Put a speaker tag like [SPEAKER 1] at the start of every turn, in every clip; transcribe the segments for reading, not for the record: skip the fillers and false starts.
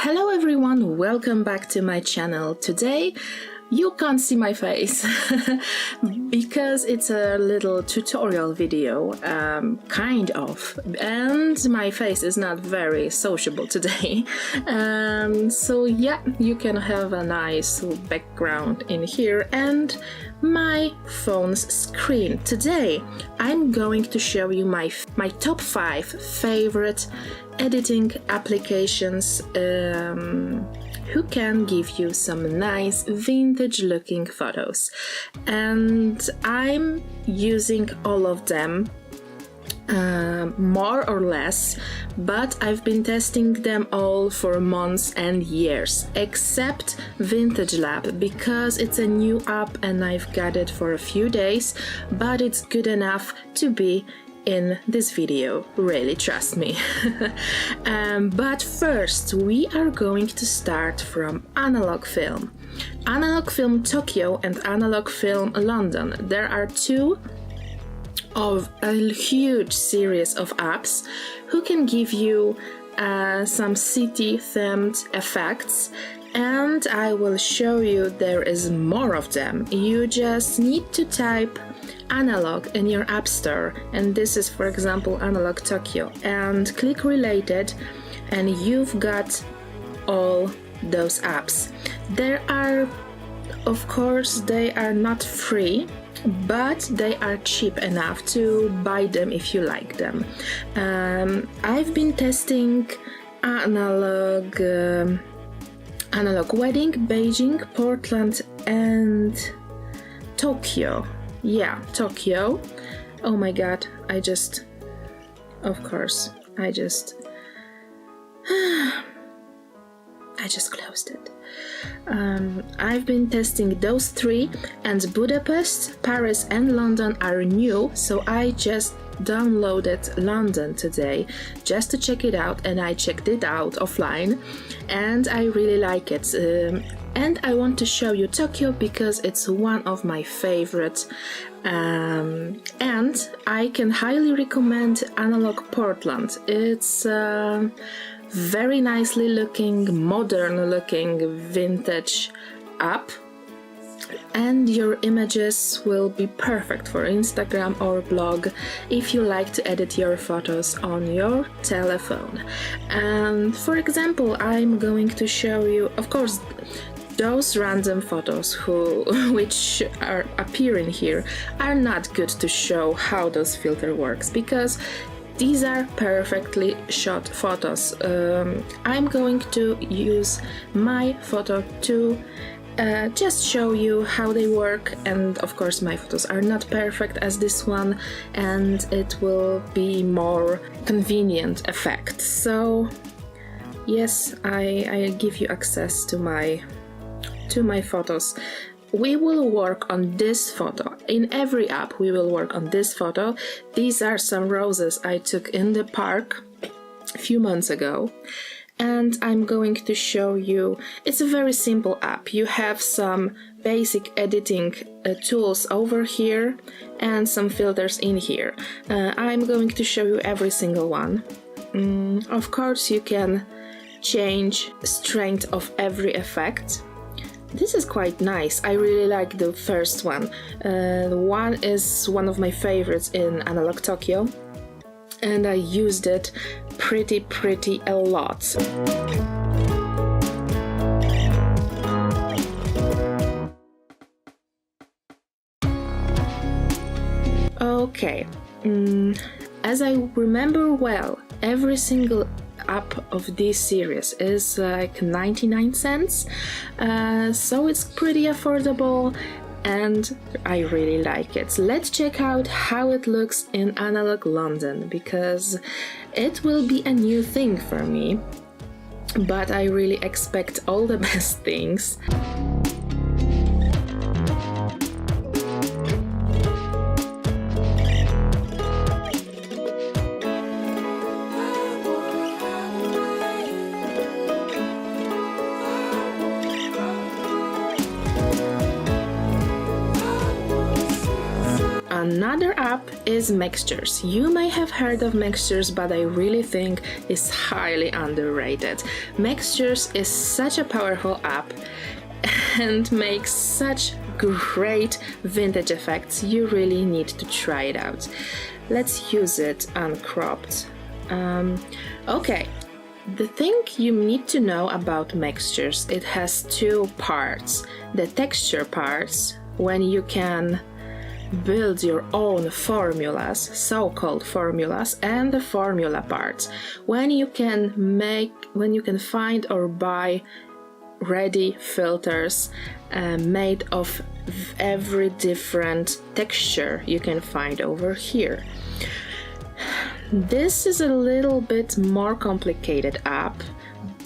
[SPEAKER 1] Hello everyone, welcome back to my channel. Today you can't see my face because it's a little tutorial video, kind of, and my face is not very sociable today. So yeah, you can have a nice background in here and my phone's screen. Today I'm going to show you my top 5 favorite editing applications who can give you some nice vintage looking photos, and I'm using all of them more or less, but I've been testing them all for months and years, except Vintage Lab because it's a new app and I've got it for a few days, but it's good enough to be in this video, really, trust me. But first we are going to start from Analog Film. Analog Film Tokyo and Analog Film London. There are two of a huge series of apps who can give you some city themed effects, and I will show you there is more of them. You just need to type Analog in your app store, and this is for example Analog Tokyo, and click related and you've got all those apps. There are, of course, they are not free, but they are cheap enough to buy them if you like them. I've been testing Analog Wedding, Beijing, Portland and Tokyo. Yeah, Tokyo. Oh my god, I just closed it. I've been testing those three, and Budapest, Paris and London are new, so I just downloaded London today just to check it out, and I checked it out offline and I really like it. And I want to show you Tokyo because it's one of my favorites, and I can highly recommend Analog Portland. It's very nicely looking, modern looking vintage app, and your images will be perfect for Instagram or blog if you like to edit your photos on your telephone. And for example, I'm going to show you, of course, those random photos which are appearing here are not good to show how those filter works because these are perfectly shot photos. I'm going to use my photo to just show you how they work, and of course my photos are not perfect as this one, and it will be more convenient effect. So yes, I give you access to my photos. We will work on this photo. In every app we will work on this photo. These are some roses I took in the park a few months ago, and I'm going to show you. It's a very simple app. You have some basic editing tools over here and some filters in here. I'm going to show you every single one. Of course you can change strength of every effect. This is quite nice. I really like the first one. The one is one of my favorites in Analog Tokyo, and I used it pretty a lot. Okay, as I remember well, every single app of this series is like 99 cents, so it's pretty affordable and I really like it. Let's check out how it looks in Analog London because it will be a new thing for me, but I really expect all the best things. Another app is Mixtures. You may have heard of Mixtures, but I really think it's highly underrated. Mixtures is such a powerful app and makes such great vintage effects. You really need to try it out. Let's use it uncropped. Okay, the thing you need to know about Mixtures, it has two parts. The texture parts, when you can build your own formulas, so-called formulas, and the formula parts, when you can find or buy ready filters made of every different texture you can find over here. This is a little bit more complicated app,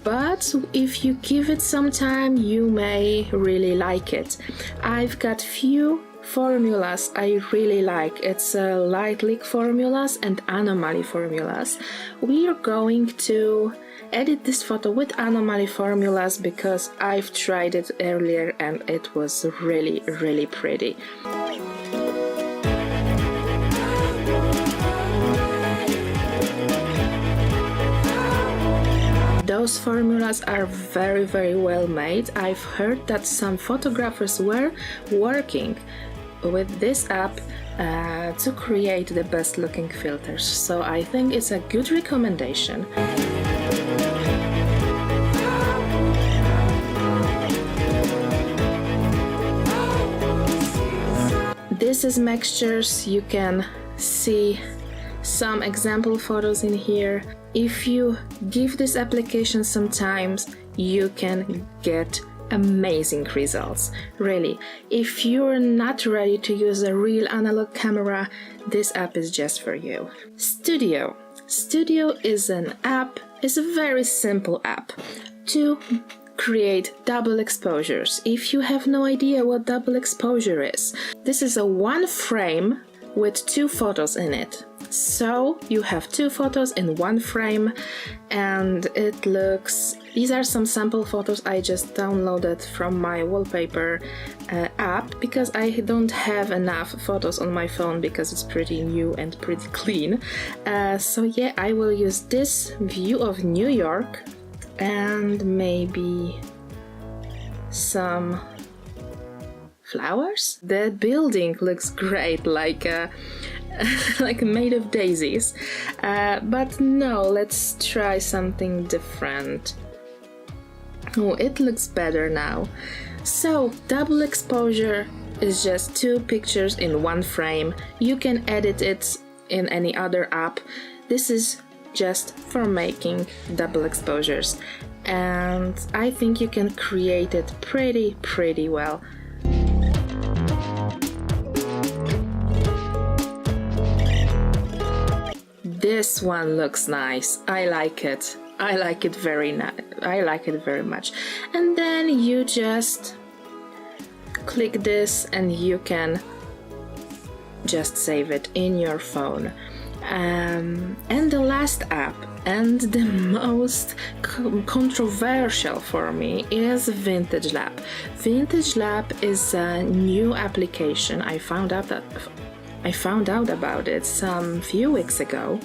[SPEAKER 1] but if you give it some time, you may really like it. I've got few formulas I really like. It's light leak formulas and anomaly formulas. We are going to edit this photo with anomaly formulas because I've tried it earlier and it was really, really pretty. Those formulas are very, very well made. I've heard that some photographers were working with this app to create the best looking filters, so I think it's a good recommendation. This is Mixtures. You can see some example photos in here. If you give this application some time, you can get amazing results. Really, if you're not ready to use a real analog camera, this app is just for you. Studio is an app, is a very simple app to create double exposures. If you have no idea what double exposure is, this is a one frame with two photos in it. So you have two photos in one frame, and it looks, these are some sample photos I just downloaded from my wallpaper app because I don't have enough photos on my phone because it's pretty new and pretty clean. So yeah, I will use this view of New York and maybe some flowers. The building looks great, like made of daisies, but no, let's try something different. Oh, it looks better now. So double exposure is just two pictures in one frame. You can edit it in any other app. This is just for making double exposures, and I think you can create it pretty well. This one looks nice. I like it. I like it very much. And then you just click this and you can just save it in your phone. And the last app, and the most controversial for me, is Vintage Lab. Vintage Lab is a new application. I found out about it some few weeks ago,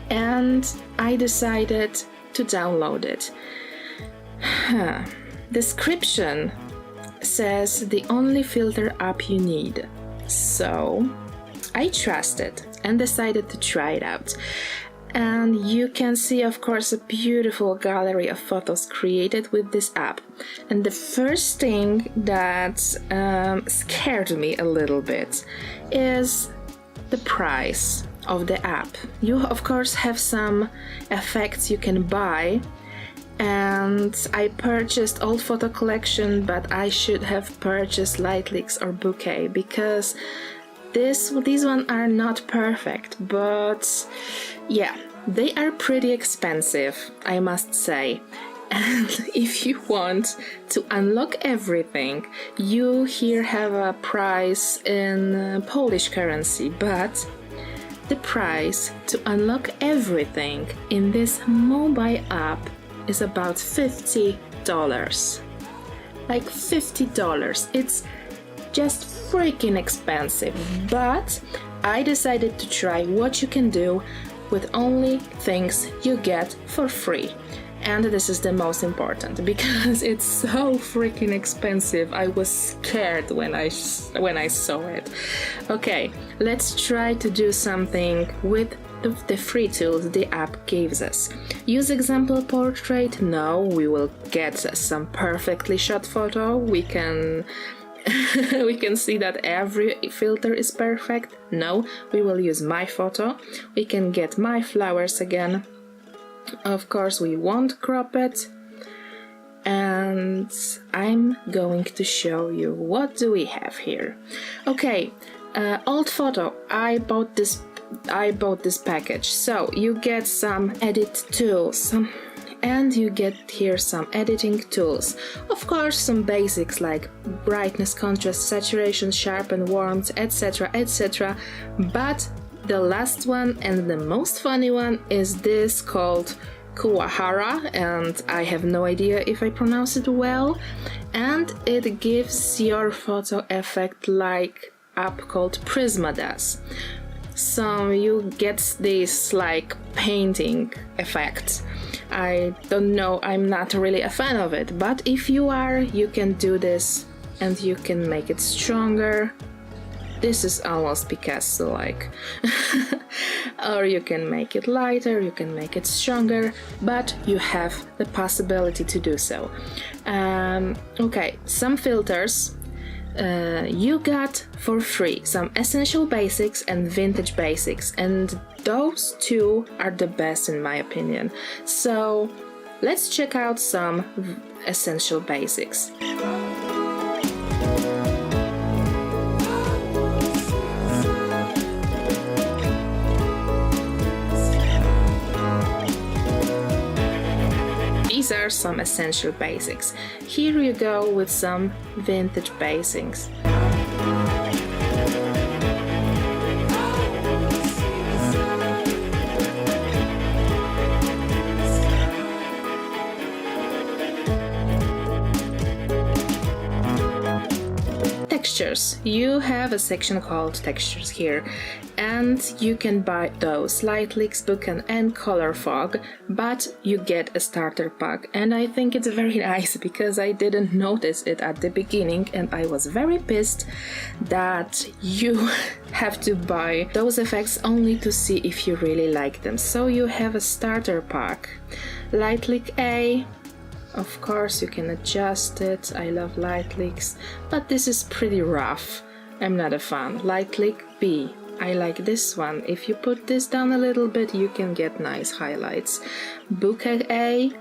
[SPEAKER 1] and I decided to download it. Description says the only filter app you need, so I trusted and decided to try it out. And you can see, of course, a beautiful gallery of photos created with this app. And the first thing that scared me a little bit is the price of the app. You, of course, have some effects you can buy, and I purchased Old Photo Collection, but I should have purchased Light Leaks or Bouquet because these ones are not perfect, but yeah, they are pretty expensive, I must say. And if you want to unlock everything, you here have a price in Polish currency, but the price to unlock everything in this mobile app is about $50. Like $50. It's just freaking expensive, but I decided to try what you can do with only things you get for free. And this is the most important because it's so freaking expensive. I was scared when I saw it. Okay, let's try to do something with the free tools the app gives us. Use example portrait? No, we will get some perfectly shot photo. We can we can see that every filter is perfect. No, we will use my photo. We can get my flowers again. Of course, we won't crop it. And I'm going to show you what do we have here. Okay, old photo. I bought this package. So you get some edit tools, and you get here some editing tools. Of course, some basics like brightness, contrast, saturation, sharpen, warmth, etc, etc. But the last one and the most funny one is this called Kuwahara, and I have no idea if I pronounce it well, and it gives your photo effect like app called Prisma does. So you get this like painting effect. I don't know, I'm not really a fan of it, but if you are, you can do this and you can make it stronger. This is almost Picasso-like. Or you can make it lighter, you can make it stronger, but you have the possibility to do so. Okay, some filters you got for free, some essential basics and vintage basics, and those two are the best in my opinion. So let's check out some essential basics. These are some essential basics. Here you go with some vintage basics. Textures. You have a section called textures here, and you can buy those Lightlix, Bokeh, and Colorfog, but you get a starter pack, and I think it's very nice because I didn't notice it at the beginning and I was very pissed that you have to buy those effects only to see if you really like them. So you have a starter pack. Lightlix A, of course you can adjust it. I love Lightlix, but this is pretty rough. I'm not a fan. Lightlix B, I like this one. If you put this down a little bit, you can get nice highlights. Bokeh A,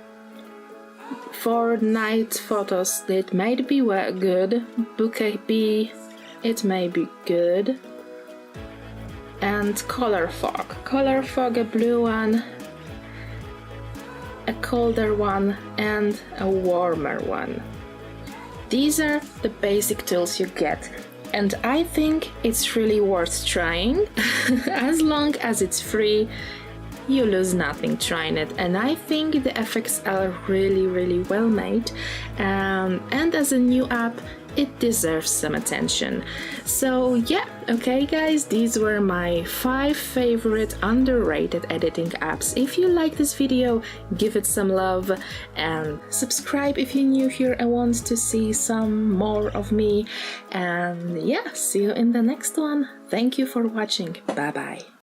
[SPEAKER 1] for night photos it might be good. Bokeh B, it may be good. And Colorfog. Colorfog, a blue one, a colder one, and a warmer one. These are the basic tools you get, and I think it's really worth trying. As long as it's free, you lose nothing trying it, and I think the effects are really well made, and as a new app it deserves some attention. So yeah, okay guys, these were my 5 favorite underrated editing apps. If you like this video, give it some love and subscribe if you're new here and want to see some more of me. And yeah, see you in the next one. Thank you for watching. Bye bye.